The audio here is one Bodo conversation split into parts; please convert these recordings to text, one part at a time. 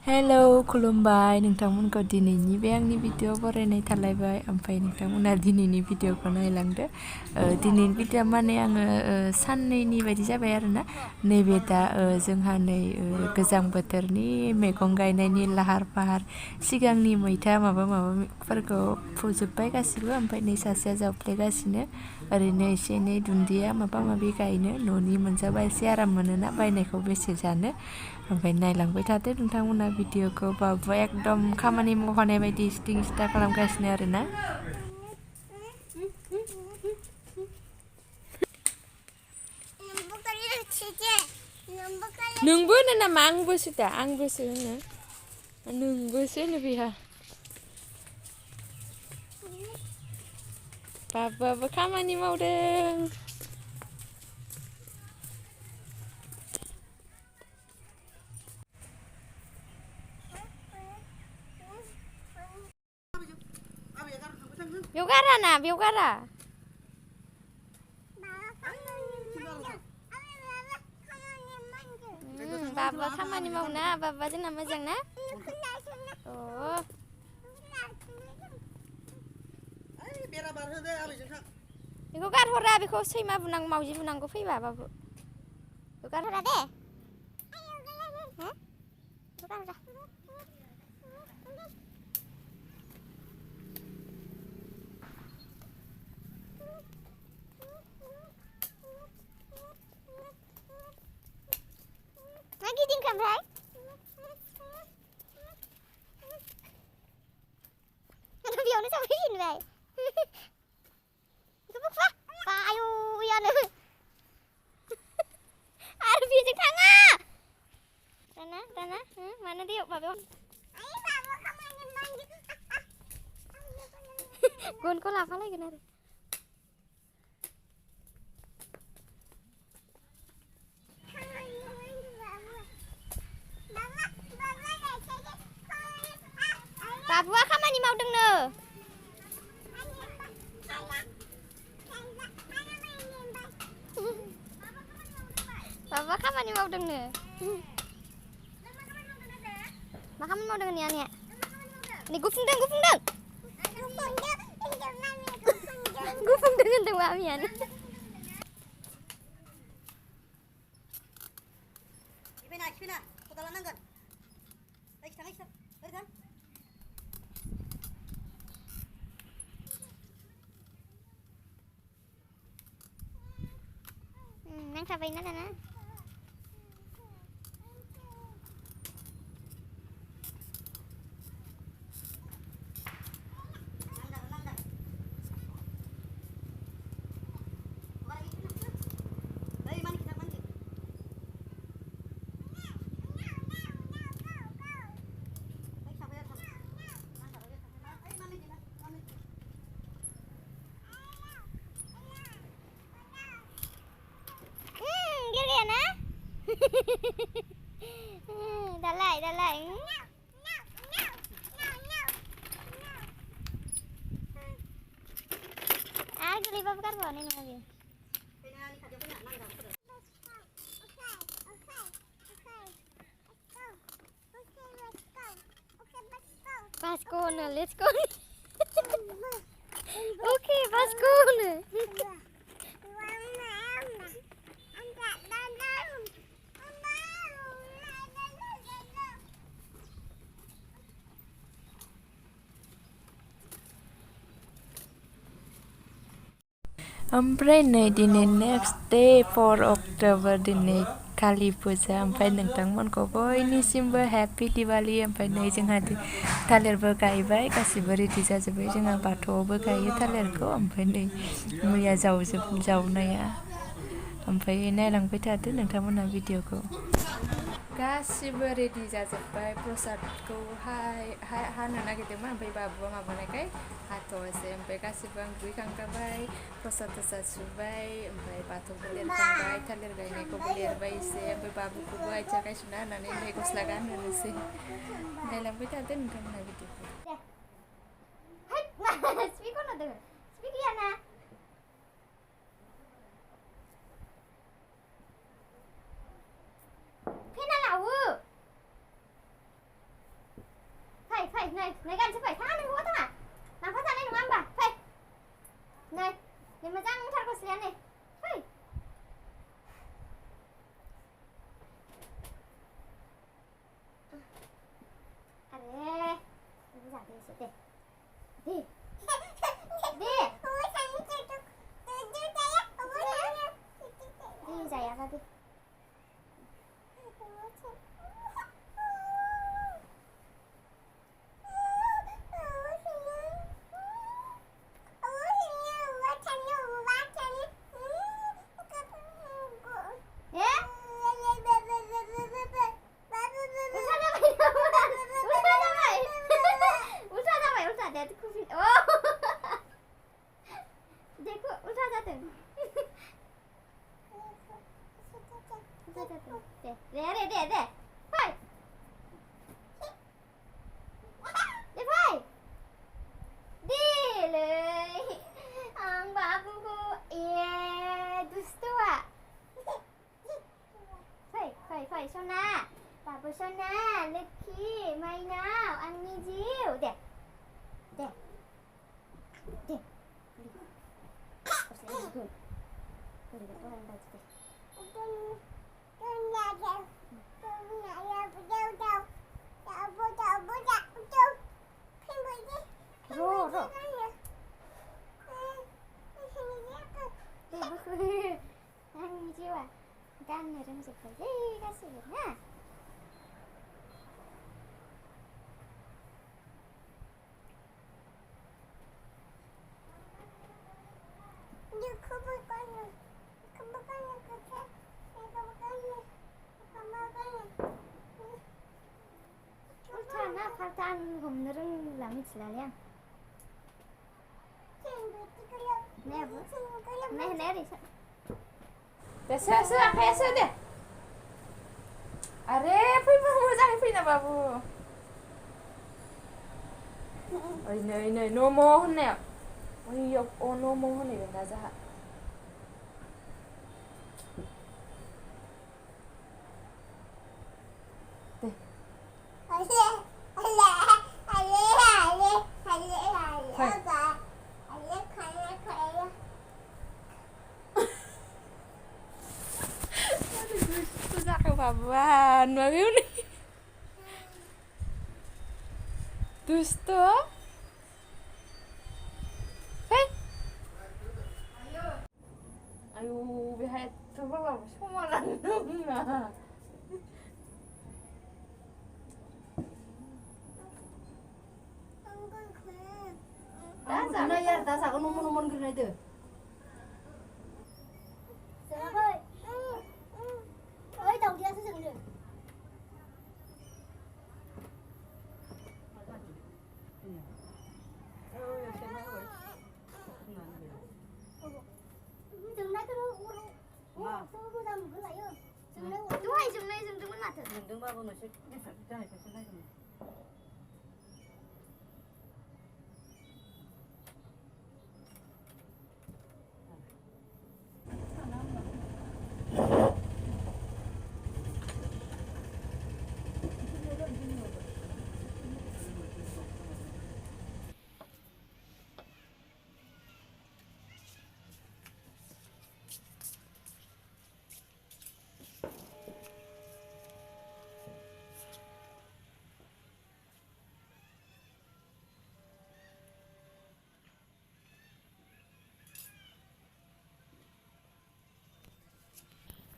Hello, खुलुमबाय नोंथांमोनखौ दिनैनि बे आंनि भिडिअ बरायनाय थालायबाय ओमफ्राय नोंथांमोना दिनैनि भिडिअखौ नायलांदो दिनैनि भिडिअ माने आङो साननैनि बायदि जाबाय आरोना नैबे दा जोंहा नै गोजां बोथोरनि मैगं गायनायनि लाहार फाहार सिगांनि मैथा माबा माबाफोरखौ फुजोब्बाय गासिबो ओमफ्राय नै सासेया जावफ्लेगासिनो ओरैनो एसे एनै दुन्दिया माबा माबि गायनो न'नि मोनजाबा एसे आराम मोनोना बायनायखौ बेसे जानो ओमफ्राय नायलांबाय थादो नोंथांमोना भिडिअखौ बाबुआ एकदम खामानि मावखानाय बायदि स्टिं स्टार खालामगासिनो आरोना नोंबो होनो नामा आंबोसो दा आंबोसो होनो नोंबोसो होनो बेहा बाबुआबो खामानि मावदों बेयाव गारा ना बेयाव गारा बाबा खामानि मावना बाबा जोंना मोजां ना अ बेखौ गारहरा बेखौ सैमा बुनांगौ मावजि बुनांगौ फैबा बाबु बेखौ गारहरा दे मा गिदिंखो ओमफ्राय बेयावनो जाफैफिनबाय बेखौ बुखुवा आयु यानो आरो बेजों थाङा दाना मानो दैयाव माबायाव गनखौ लाफालायगोन आरो बाबुआ खामानि मावदोंनो बाबुआ खामानि मावदोंनो मा खामानि मावदों आनैया नै गुफुंदों गुफुंदों होनदों मामियानो नांथाबायना दाना दालाय आरो गोलैबाबो गारबावनाय नङा बेयो Let's go no, let's go. Okay, let's go no. ओमफ्राय नै दिनै नेक्स्ट डे 4 अक्ट'बर दिनै कालि फुजा ओमफ्राय नोंथांमोनखौ बयनिसिमबो हेपि दिवाली ओमफ्राय नै जोंहा थालिरबो गायबाय गासिबो रेडि जाजोब्बाय जोंहा बाथौआवबो गायो थालिरखौ ओमफ्राय नै मैया जावनाया ओमफ्राय नायलांबाय थादो नोंथांमोनहा भिडिअखौ गासिबो रेडि जाजोब्बाय प्रसादखौ हानो नागिरदोंमोन ओमफ्राय बाबुआ माबानायखाय हाथ'वासै ओमफ्राय गासिबो आं दुगैखांखाबाय प्रसाद सुबाय ओमफ्राय बाथौखौ लिरखांबाय थालिर गायनायखौबो लिरबाय एसे ओमफ्राय बाबुखौबो आथिं आखाइ सुना होनानै नै गस्ला गानहोनोसै नायलांबाय थादो नोंथांमोनहा भिडिअखौ này gan chứ phải tha nữa quá thằng à. Làm phát ra đây đúng không bà? Phải. Này, nhưng mà răng thật có xén này. Phải. Aduh. Ini sakit sih. Di. Di. Di saya tadi. Để. Phải. Để phải. Điเลยang babuku dustu à. Phải Sona. Babu Sona, Lucky, mày nào, ăn mi diu. Để. Ro. Ăn mi diu à. Gan này đang dịch phải đi, ca sĩ ha. Ultana 팔단 곰들은 라미 칠라냐? 네. 됐어, 됐어, 돼. 아래, 풀나 바보. 네, 노모 혼내요. 노모 혼내요, 나자. 네. Babuan, bagus nih. Dusto. Hei. Ayo, biar coba lah, semua orang nunggu. Guna ya, tak sak nomor guna itu. Đầu tiên sẽ dừng được. Dừng đây tôi cô ra một cái lại ơi. Dừng đây dừng cái mặt. Dừng ba con nó sẽ cái này sẽ đây.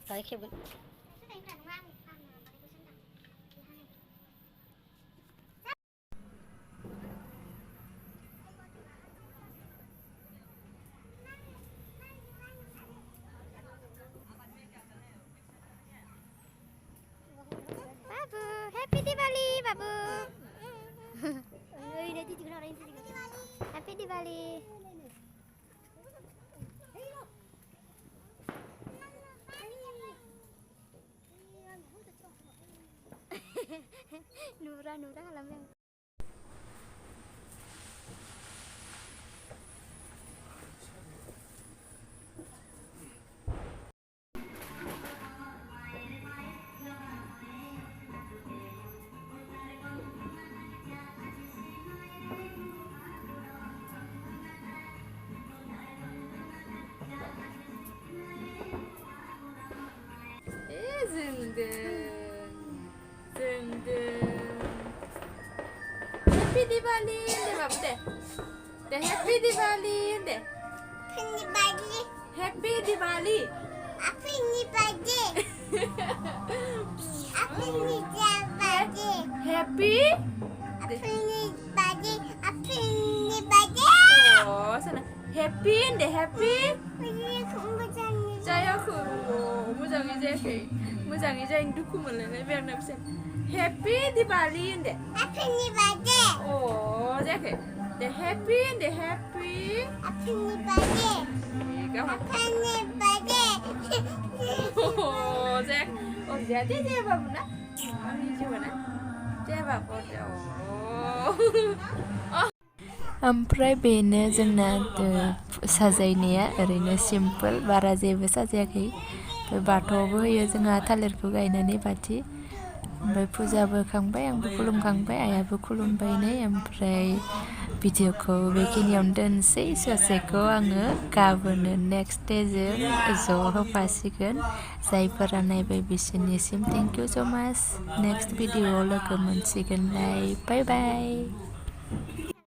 Đấy khi bữa Babu, happy Diwali, Babu. Ơi, đây thì nào đây. Happy Diwali. Nura làm em. Happy Diwali deh babu deh. Deh Happy Diwali deh. Happy birthday. Happy Diwali. Happy birthday. Happy birthday. Happy. Happy birthday. Happy birthday. Oh sana. Happy deh Happy. जायाखै मोजाङै जायाखै मोजाङै जायैनि दुखु मोनलायनाय बे आंना फिसा Happy Diwali होनदे Happy birthday. अ जायाखै दे Happy होनदे Happy Happy birthday. गावहा Happy birthday. जायाखै अ जायादे जायाबाबो ना आंनि जिउआ ना जायाबाबो ओमफ्राय बेनो जोंना साजायनाया ओरैनो सिम्पोल बारा जेबो साजायाखै ओमफ्राय बाथौआवबो होयो जोंहा थालिरखौ गायनानै बाथि ओमफ्राय फुजाबो होखांबाय आंबो खुलुमखांबाय आइयाबो खुलुमबायनै ओमफ्राय भिडिअखौ बेखिनियावनो दोनसै ससेखौ आङो गाबोनो नेक्स्ट डेजों ज' होफासिगोन जायफोरा नायबाय बिसोरनिसिम थेंक इउ स' माच नेक्स्ट भिडिअआव लोगो मोनसिगोनलाय बाय बाय